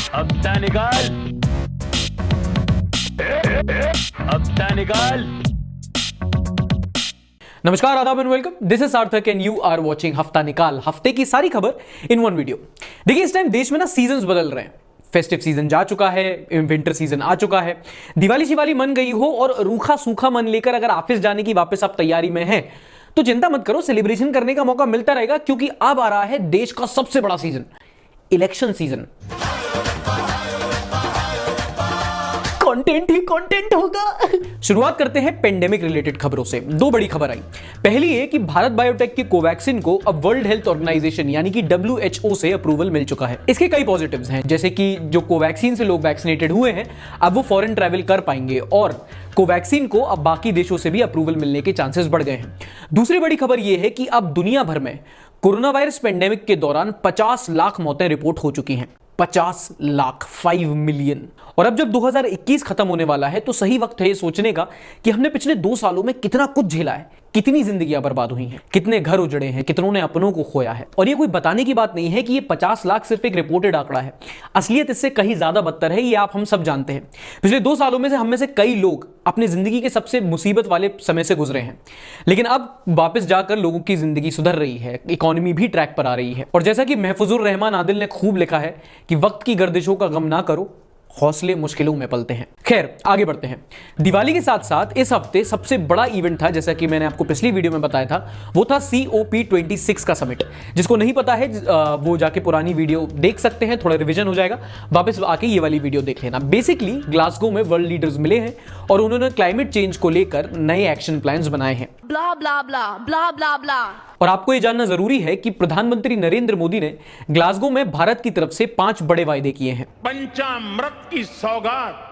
हफ्ता निकाल, हफ्ता निकाल। नमस्कार, आदाब एंड वेलकम। दिस इज सार्थक एंड यू आर वाचिंग हफ्ता निकाल, हफ्ते की सारी खबर इन वन वीडियो। देखिए, इस टाइम देश में ना सीजन्स बदल रहे हैं। फेस्टिव सीजन जा चुका है, विंटर सीजन आ चुका है, दिवाली शिवाली मन गई हो और रूखा सूखा मन लेकर अगर ऑफिस जाने की वापस आप तैयारी में हैं तो चिंता मत करो, सेलिब्रेशन करने का मौका मिलता रहेगा, क्योंकि अब आ रहा है देश का सबसे बड़ा सीजन, इलेक्शन सीजन। कंटेंट ही कंटेंट होगा। शुरुआत करते हैं पेंडेमिक रिलेटेड खबरों से। दो बड़ी खबर आई। पहली है कि भारत बायोटेक की कोवैक्सीन को अब वर्ल्ड हेल्थ ऑर्गेनाइजेशन यानी कि WHO से अप्रूवल मिल चुका है। इसके कई पॉजिटिव्स हैं, जैसे कि जो कोवैक्सीन से लोग वैक्सीनेटेड हुए हैं अब वो फॉरेन ट्रैवल कर पाएंगे और कोवैक्सीन को अब बाकी देशों से भी अप्रूवल मिलने के चांसेस बढ़ गए हैं। दूसरी बड़ी खबर यह है कि अब दुनिया भर में कोरोना वायरस पेंडेमिक के दौरान 50 लाख मौतें रिपोर्ट हो चुकी हैं। 50 लाख, 5 मिलियन। और अब जब 2021 खत्म होने वाला है तो सही वक्त है ये सोचने का कि हमने पिछले 2 सालों में कितना कुछ झेला है, कितनी जिंदगियां बर्बाद हुई हैं, कितने घर उजड़े हैं, कितनों ने अपनों को खोया है। और ये कोई बताने की बात नहीं है कि ये 50 लाख सिर्फ एक रिपोर्टेड आंकड़ा है। असलियत इससे कहीं ज्यादा बदतर है, ये आप हम सब जानते हैं। पिछले 2 सालों में से हम में से कई लोग अपनी जिंदगी के सबसे मुसीबत वाले समय से गुजरे हैं, लेकिन अब वापस जाकर लोगों की जिंदगी सुधर रही है, इकोनॉमी भी ट्रैक पर आ रही है। और जैसा कि महफूजुर रहमान आदिल ने खूब लिखा है कि वक्त की गर्दिशों का गम ना करो, हौसले मुश्किलों में पलते हैं। खैर, आगे बढ़ते हैं। दिवाली के साथ साथ इस हफ्ते सबसे बड़ा इवेंट था, जैसा कि मैंने आपको पिछली वीडियो में बताया था, वो था COP26 का समिट। जिसको नहीं पता है वो जाके पुरानी वीडियो देख सकते हैं, थोड़ा रिवीजन हो जाएगा, वापस आके ये वाली वीडियो देख लेना। बेसिकली ग्लासगो में वर्ल्ड लीडर्स मिले हैं और उन्होंने क्लाइमेट चेंज को लेकर नए एक्शन प्लान्स बनाए हैं। ब्ला ब्ला ब्ला ब्ला ब्ला ब्ला। और आपको यह जानना जरूरी है कि प्रधानमंत्री नरेंद्र मोदी ने ग्लासगो में भारत की तरफ से 5 बड़े वायदे किए हैं। पंचामृत की सौगात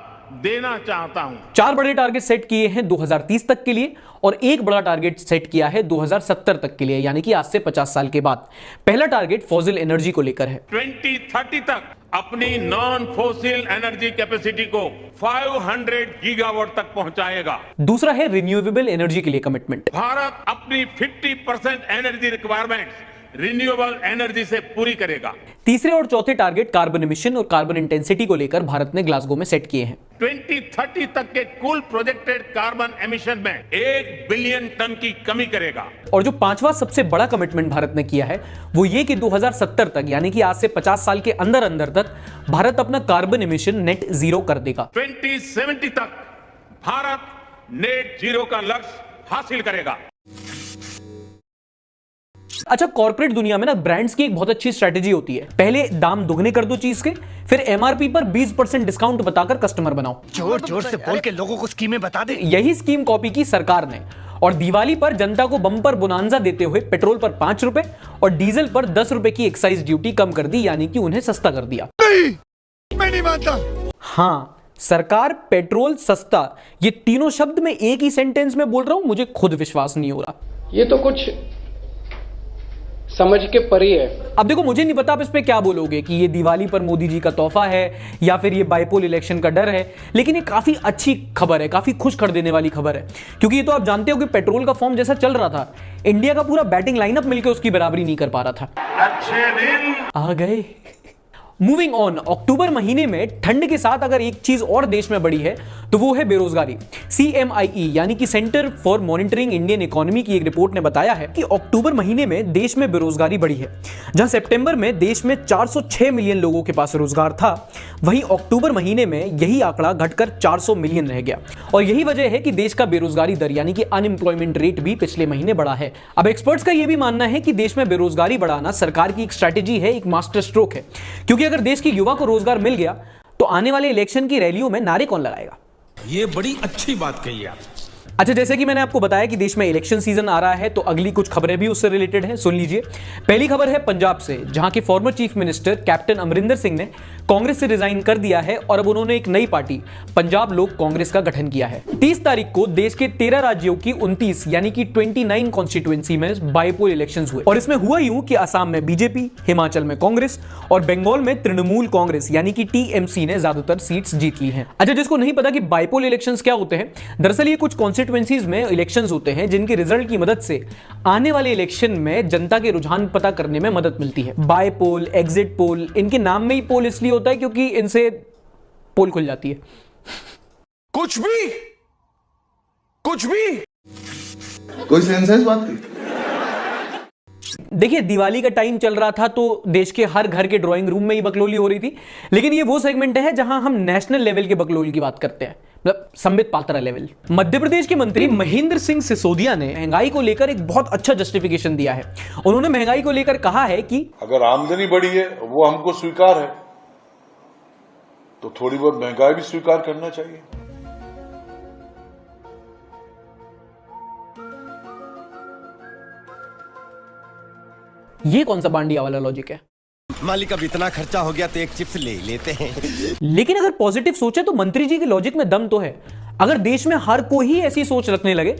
देना चाहता हूं। 4 बड़े टारगेट सेट किए हैं 2030 तक के लिए और एक बड़ा टारगेट सेट किया है 2070 तक के लिए, यानी कि आज से 50 साल के बाद। पहला टारगेट फॉसिल एनर्जी को लेकर है। 2030 तक अपनी नॉन फोसिल एनर्जी कैपेसिटी को 500 गीगावाट तक पहुंचाएगा। दूसरा है रिन्यूएबल एनर्जी के लिए कमिटमेंट। भारत अपनी 50% एनर्जी रिक्वायरमेंट रिन्यूएबल एनर्जी से पूरी करेगा। तीसरे और चौथे टारगेट कार्बन एमिशन और कार्बन इंटेंसिटी को लेकर भारत ने ग्लासगो में सेट किए हैं। 2030 तक के कुल प्रोजेक्टेड कार्बन एमिशन में 1 बिलियन टन की कमी करेगा। और जो 5वां सबसे बड़ा कमिटमेंट भारत ने किया है वो ये कि 2070 तक, यानी कि आज से 50 साल के अंदर अंदर तक भारत अपना कार्बन एमिशन नेट जीरो कर देगा। 2070 तक भारत नेट जीरो का लक्ष्य हासिल करेगा। अच्छा, कॉर्पोरेट दुनिया में ना ब्रांड्स की एक बहुत अच्छी स्ट्रेटेजी होती है। पहले दाम दुगने कर दो चीज के, फिर MRP पर 20% डिस्काउंट बताकर कस्टमर बनाओ। जोर जोर से बोल के लोगों को स्कीमें बता दे। यही स्कीम कॉपी की सरकार ने और दिवाली पर जनता को बम्पर बोनांजा देते हुए पेट्रोल पर 5 रुपए और डीजल पर 10 रुपए की एक्साइज ड्यूटी कम कर दी, यानी कि उन्हें सस्ता कर दिया। नहीं, मैं नहीं मानता। हाँ, सरकार, पेट्रोल, सस्ता, ये तीनों शब्द मैं एक ही सेंटेंस में बोल रहा हूं, मुझे खुद विश्वास नहीं हो रहा। ये तो कुछ समझ के परे है। अब देखो, मुझे नहीं पता आप इस पे क्या बोलोगे कि ये दिवाली पर मोदी जी का तोहफा है या फिर ये बाइपोल इलेक्शन का डर है, लेकिन ये काफी अच्छी खबर है, काफी खुश कर देने वाली खबर है, क्योंकि ये तो आप जानते हो कि पेट्रोल का फॉर्म जैसा चल रहा था, इंडिया का पूरा बैटिंग लाइनअप मिलकर उसकी बराबरी नहीं कर पा रहा था। अच्छे दिन आ गए। मूविंग ऑन, अक्टूबर महीने में ठंड के साथ अगर एक चीज और देश में बढ़ी है तो वो है बेरोजगारी। CMIE यानी कि centre for monitoring Indian economy की एक रिपोर्ट ने बताया है कि अक्टूबर महीने में देश में बेरोजगारी बढ़ी है। जहां सितंबर में देश में 406 मिलियन लोगों के पास रोजगार था, वहीं अक्टूबर महीने में यही आंकड़ा घटकर 400 मिलियन रह गया। और यही वजह है कि देश का बेरोजगारी दर यानी कि अनएम्प्लॉयमेंट रेट भी पिछले महीने बढ़ा है। अब एक्सपर्ट्स का यह भी मानना है कि देश में बेरोजगारी बढ़ाना सरकार की एक स्ट्रैटेजी है, एक मास्टर स्ट्रोक है, क्योंकि अगर देश के युवा को रोजगार मिल गया तो आने वाले इलेक्शन की रैलियों में नारे कौन लगाएगा। ये बड़ी अच्छी बात कही आप। अच्छा, जैसे कि मैंने आपको बताया कि देश में इलेक्शन सीजन आ रहा है, तो अगली कुछ खबरें भी उससे रिलेटेड हैं, सुन लीजिए। पहली खबर है पंजाब से, जहां के former chief minister captain Amarinder Singh ने कांग्रेस से रिजाइन कर दिया है और अब उन्होंने एक नई पार्टी पंजाब लोक कांग्रेस का गठन किया है। 30 तारीख को देश के 13 राज्यों की 29 यानी कि 29 कॉन्स्टिट्यूएंसी में बाइपोल इलेक्शंस हुए और इसमें हुआ यूं कि असम में बीजेपी, हिमाचल में कांग्रेस और बंगाल में तृणमूल कांग्रेस यानी कि TMC ने ज्यादातर सीट्स जीत ली हैं। अच्छा, जिसको नहीं पता कि बाइपोल इलेक्शंस क्या होते हैं, दरअसल ये कुछ कॉन्स्टिट्यूएंसी कॉन्स्टिट्यूएंसीज में इलेक्शंस होते हैं जिनके रिजल्ट की मदद से आने वाले इलेक्शन में जनता के रुझान पता करने में मदद मिलती है। बाय पोल, एग्जिट पोल, इनके नाम में ही पोल इसलिए होता है क्योंकि इनसे पोल खुल जाती है। कुछ भी कोई सेंस है इस बात की? देखिए, दिवाली का टाइम चल रहा था तो देश के हर घर के ड्राइंग रूम में ही बकलोली हो रही थी, लेकिन ये वो सेगमेंट है जहां हम नेशनल लेवल के बकलोल की बात करते हैं, मतलब संबित पात्रा लेवल। मध्य प्रदेश के मंत्री महेंद्र सिंह सिसोदिया ने महंगाई को लेकर एक बहुत अच्छा जस्टिफिकेशन दिया है। उन्होंने महंगाई को लेकर कहा है कि अगर आमदनी बढ़ी है वो हमको स्वीकार है तो थोड़ी बहुत महंगाई भी स्वीकार करना चाहिए। ये कौन सा बांडिया वाला लॉजिक है? मालिक अब इतना खर्चा हो गया तो एक चिप्स ले लेते हैं। लेकिन अगर पॉजिटिव सोचे तो मंत्री जी के लॉजिक में दम तो है। अगर देश में हर कोई ही ऐसी सोच रखने लगे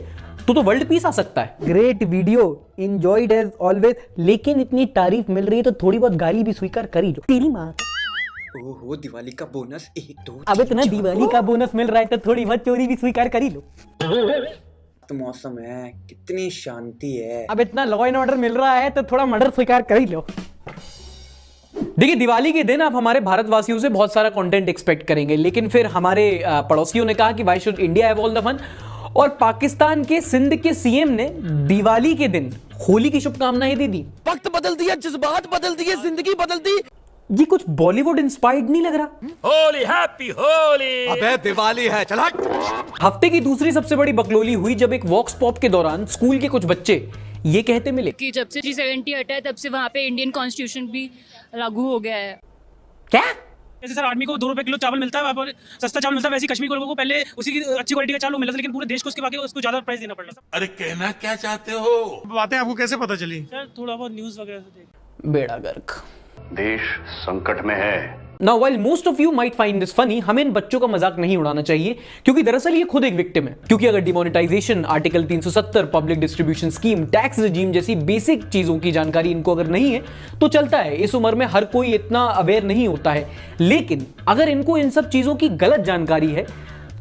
तो वर्ल्ड पीस आ सकता है। Great video, enjoyed as always, लेकिन इतनी तारीफ मिल रही है तो थोड़ी बहुत गाली भी स्वीकार कर ही लो। तेरी माँ। ओहो, दिवाली का बोनस 1 2। अब इतना दिवाली का बोनस मिल रहा है तो थोड़ी बहुत चोरी भी स्वीकार कर ही लो। तो मौसम है, कितनी शांति है। अब इतना लॉ एंड ऑर्डर मिल रहा है तो थोड़ा मर्डर स्वीकार कर ही लो। देखिए, दिवाली के दिन आप हमारे भारतवासियों से बहुत सारा कंटेंट एक्सपेक्ट करेंगे, लेकिन फिर हमारे पड़ोसियों ने कहा कि why should India have all the fun, और पाकिस्तान के सिंध के सीएम ने दिवाली के दिन होली की शुभकामनाएं दे दी। वक्त बदल दिया, जज्बात बदल दिए, जिंदगी बदल दी। ये कुछ बॉलीवुड इंस्पायर्ड नहीं लग रहा? होली, हैप्पी होली। अबे दिवाली है, चल हट। हफ्ते की दूसरी सबसे बड़ी बकलोली हुई जब एक वॉक्स पॉप के दौरान स्कूल के कुछ बच्चे ये कहते मिले कि जब से G70 हटा है तब से वहाँ पे इंडियन कॉन्स्टिट्यूशन भी लागू हो गया है। क्या? जैसे सर आदमी को 2 रुपए किलो चावल मिलता है, वहाँ पर सस्ता चावल मिलता है, वैसे कश्मीर के लोगों को पहले उसी की अच्छी क्वालिटी का चावल मिलता था, लेकिन पूरे देश को उसके बाकी उसको ज्यादा प्राइस देना पड़ रहा है। अरे कहना क्या चाहते हो? बातें आपको कैसे पता चली? सर थोड़ा बहुत न्यूज वगैरह से देख। बेड़ा गर्क। देश संकट में है। Now, while most of you might find this funny, हमें इन बच्चों का मजाक नहीं उड़ाना चाहिए, क्योंकि दरअसल ये खुद एक विक्टिम है। क्योंकि अगर demonetisation, article 370, public distribution scheme, tax regime जैसी बेसिक चीजों की जानकारी इनको अगर नहीं है तो चलता है, इस उम्र में हर कोई इतना अवेयर नहीं होता है। लेकिन अगर इनको इन सब चीजों की गलत जानकारी है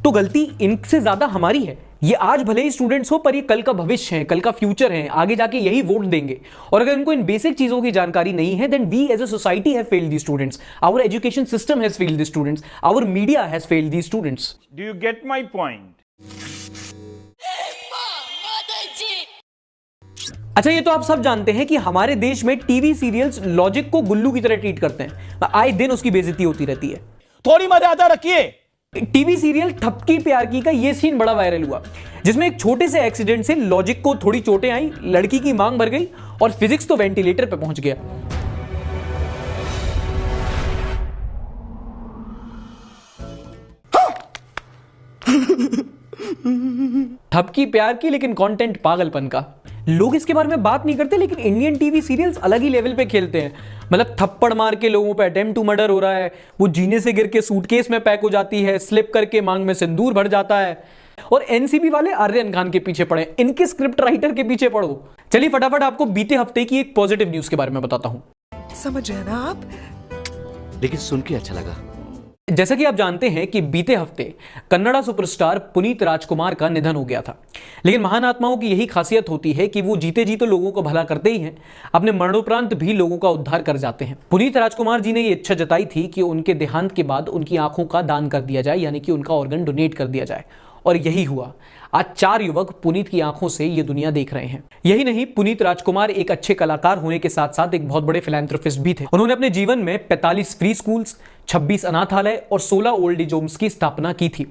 तो गलती इनसे ज्यादा हमारी है। ये आज भले ही स्टूडेंट्स हो, पर ये कल का भविष्य है, कल का फ्यूचर है, आगे जाके यही वोट देंगे। और अगर इनको इन बेसिक चीजों की जानकारी नहीं है, then we as a society have failed the students, our education system has failed the students, our media has failed the students. Do you get my point? अच्छा, ये तो आप सब जानते हैं कि हमारे देश में टीवी सीरियल्स लॉजिक को गुल्लू की तरह ट्रीट करते हैं। आए दिन उसकी बेइज्जती होती रहती है। थोड़ी मर्यादा रखिए। टीवी सीरियल ठपकी प्यार की का ये सीन बड़ा वायरल हुआ, जिसमें एक छोटे से एक्सीडेंट से लॉजिक को थोड़ी चोटें आई, लड़की की मांग भर गई और फिजिक्स तो वेंटिलेटर पे पहुंच गया। ठपकी प्यार की, लेकिन कंटेंट पागलपन का। लोग इसके बारे में बात नहीं करते, लेकिन इंडियन टीवी सीरियल्स अलग ही लेवल पे खेलते हैं। मतलब थप्पड़ मार के लोगों पे अटेम्प्ट टू मर्डर हो रहा है, वो जीने से गिर के सूटकेस में पैक हो जाती है, स्लिप करके मांग में सिंदूर भर जाता है, और एनसीबी वाले आर्यन खान के पीछे पड़े, इनके स्क्रिप्ट राइटर के पीछे पड़ो। चलिए फटाफट आपको बीते हफ्ते की एक पॉजिटिव न्यूज के बारे में बताता हूं। समझ रहे ना आप? लेकिन सुन के अच्छा लगा। जैसा कि आप जानते हैं कि बीते हफ्ते कन्नड़ा सुपरस्टार पुनीत राजकुमार का निधन हो गया था। लेकिन महान आत्माओं की यही खासियत होती है कि वो जीते जी तो लोगों को भला करते ही हैं, अपने मरणोपरांत भी लोगों का उद्धार कर जाते हैं। पुनीत राजकुमार जी ने ये इच्छा जताई थी कि उनके देहांत के बाद उनकी आंखों का दान कर दिया जाए, यानी कि उनका ऑर्गन डोनेट कर दिया जाए, और यही हुआ। आज 4 युवक पुनीत की आंखों से ये दुनिया देख रहे हैं। यही नहीं, पुनीत राजकुमार एक अच्छे कलाकार होने के साथ साथ एक बहुत बड़े फिलैंथ्रोपिस्ट भी थे। उन्होंने अपने जीवन में 45 फ्री स्कूल्स, 26 अनाथालय और 16 ओल्ड एज होम्स की स्थापना की थी।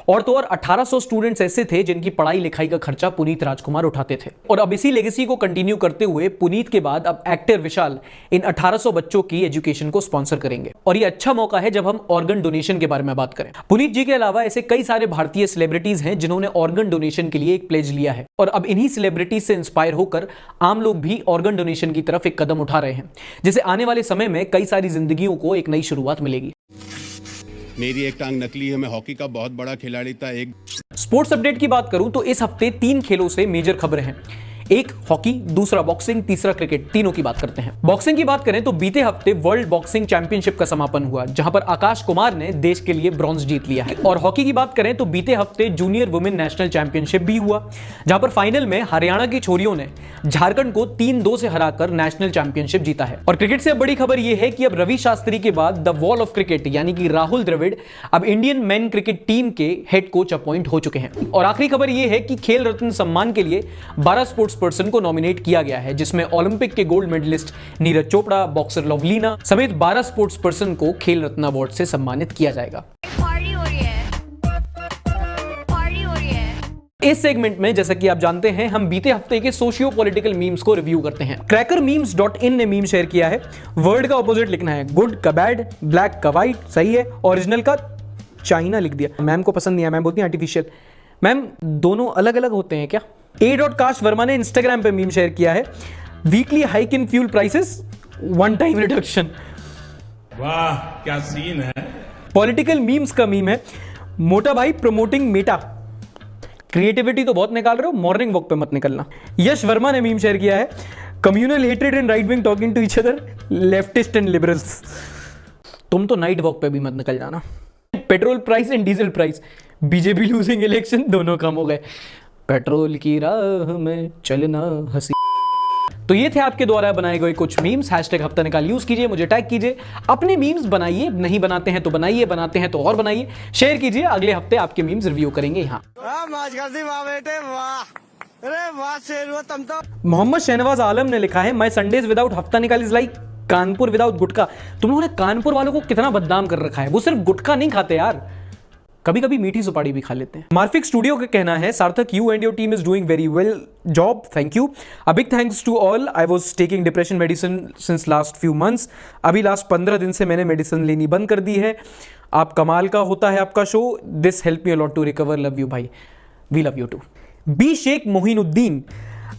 और तो और 1800 स्टूडेंट्स ऐसे थे जिनकी पढ़ाई लिखाई का खर्चा पुनीत राजकुमार उठाते थे। और अब इसी लेगेसी को कंटिन्यू करते हुए पुनीत के बाद अब एक्टर विशाल इन 1800 बच्चों की एजुकेशन को स्पॉन्सर करेंगे। और ये अच्छा मौका है जब हम ऑर्गन डोनेशन के बारे में बात करें। पुनीत जी के अलावा ऐसे कई सारे भारतीय सेलिब्रिटीज हैं जिन्होंने ऑर्गन डोनेशन के लिए एक प्लेज लिया है, और अब इन्हीं सेलिब्रिटीज से इंस्पायर होकर आम लोग भी ऑर्गन डोनेशन की तरफ एक कदम उठा रहे हैं, जिससे आने वाले समय में कई सारी जिंदगियों को एक नई शुरुआत मिलेगी। मेरी एक टांग नकली है, मैं हॉकी का बहुत बड़ा खिलाड़ी था। एक स्पोर्ट्स अपडेट की बात करूं तो इस हफ्ते 3 खेलों से मेजर खबरें हैं। एक हॉकी, दूसरा बॉक्सिंग, तीसरा क्रिकेट, तीनों की बात करते हैं। बॉक्सिंग की बात करें तो बीते हफ्ते वर्ल्ड बॉक्सिंग चैंपियनशिप का समापन हुआ, जहां पर आकाश कुमार ने देश के लिए ब्रॉन्ज जीत लिया है। और हॉकी की बात करें तो बीते हफ्ते जूनियर वुमेन नेशनल चैंपियनशिप भी हुआ, जहां पर फाइनल में हरियाणा की छोरियों ने झारखंड को 3-2 से हराकर नेशनल चैंपियनशिप जीता है। और क्रिकेट से बड़ी खबर यह है कि अब रवि शास्त्री के बाद द वॉल ऑफ क्रिकेट यानी कि राहुल द्रविड़ अब इंडियन मेन क्रिकेट टीम के हेड कोच अपॉइंट हो चुके हैं। और आखिरी खबर यह है कि खेल रत्न सम्मान के लिए 12 स्पोर्ट्स पर्सन को नॉमिनेट किया गया है, जिसमें ओलंपिक के gold medalist Neeraj Chopra, boxer Lovlina समेत 12 स्पोर्ट्स पर्सन को खेल रत्न अवार्ड से सम्मानित किया जाएगा। इस सेगमेंट में जैसा कि आप जानते हैं हम बीते हफ्ते के सोशियो पॉलिटिकल मीम्स को रिव्यू करते हैं। crackermemes.in ने मीम शेयर किया है। वर्ड का ऑपोजिट लिखना है, गुड का बैड, ब्लैक का वाइट, सही है। ओरिजिनल का चाइना लिख दिया। मैम को पसंद नहीं है, मैम बोलती हैं आर्टिफिशियल। मैम दोनों अलग अलग होते हैं क्या? A.काश वर्मा ने इंस्टाग्राम पे मीम शेयर किया है, weekly hike in fuel prices, one time reduction. वाह क्या सीन है। पॉलिटिकल मीम्स का मीम है, मोटा भाई प्रमोटिंग मेटा। क्रिएटिविटी तो बहुत निकाल रहे हो, मॉर्निंग वॉक पे मत निकलना। यश वर्मा ने मीम शेयर किया है, communal hatred and right wing talking to each other, leftist and liberals. तुम तो नाइट वॉक पे भी मत निकल जाना। Petrol price and diesel price, BJP losing election, दोनों कम हो गए। पेट्रोल की राह में चलना हंसी। तो ये थे आपके द्वारा बनाए गए कुछ मीम्स। हैशटैग हफ्ता निकाल यूज कीजिए, मुझे टैग कीजिए, अपने मीम्स बनाइए, नहीं बनाते हैं तो बनाइए, बनाते हैं तो और बनाइए, शेयर कीजिए। अगले हफ्ते आपके मीम्स रिव्यू करेंगे यहाँ। मोहम्मद शहनवाज आलम ने लिखा है, माय संडेज विदाउट हफ्ता निकाल इज लाइक कानपुर विदाउट गुटखा। तुम लोगों ने कानपुर वालों को कितना बदनाम कर रखा है, वो सिर्फ गुटखा नहीं खाते यार, कभी कभी मीठी सुपारी भी खा लेते हैं। मार्फिक स्टूडियो का कहना है, Sarthak you and your team is doing very well job, thank you. A big thanks to all, I was taking depression medicine since last few months. अभी लास्ट 15 दिन से मैंने मेडिसिन लेनी बंद कर दी है। आप कमाल का होता है आपका show, this help me a lot to recover, love you भाई, we love you too. B Sheikh Mohinuddin,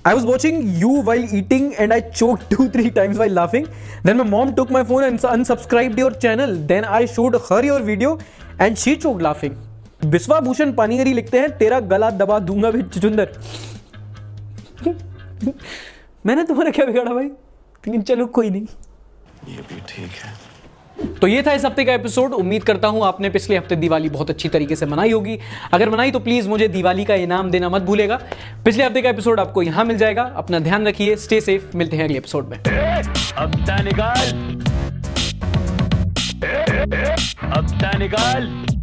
I was watching you while eating and I choked 2-3 times while laughing. Then my mom took my phone and unsubscribed your channel. Then I showed her your video and she choked laughing. Biswa Bhushan Panigrahi लिखते हैं, तेरा गला दबा दूंगा भी चुचुंदर। मैंने तुम्हारा क्या बिगाड़ा भाई, लेकिन चलो कोई नहीं, ये भी ठीक है। तो ये था इस हफ्ते का एपिसोड। उम्मीद करता हूं आपने पिछले हफ्ते दिवाली बहुत अच्छी तरीके से मनाई होगी। अगर मनाई तो प्लीज मुझे दिवाली का इनाम देना मत भूलेगा। पिछले हफ्ते का एपिसोड आपको यहां मिल जाएगा। अपना ध्यान रखिए, स्टे सेफ, मिलते हैं अगले एपिसोड में। हफ्ता निकाल।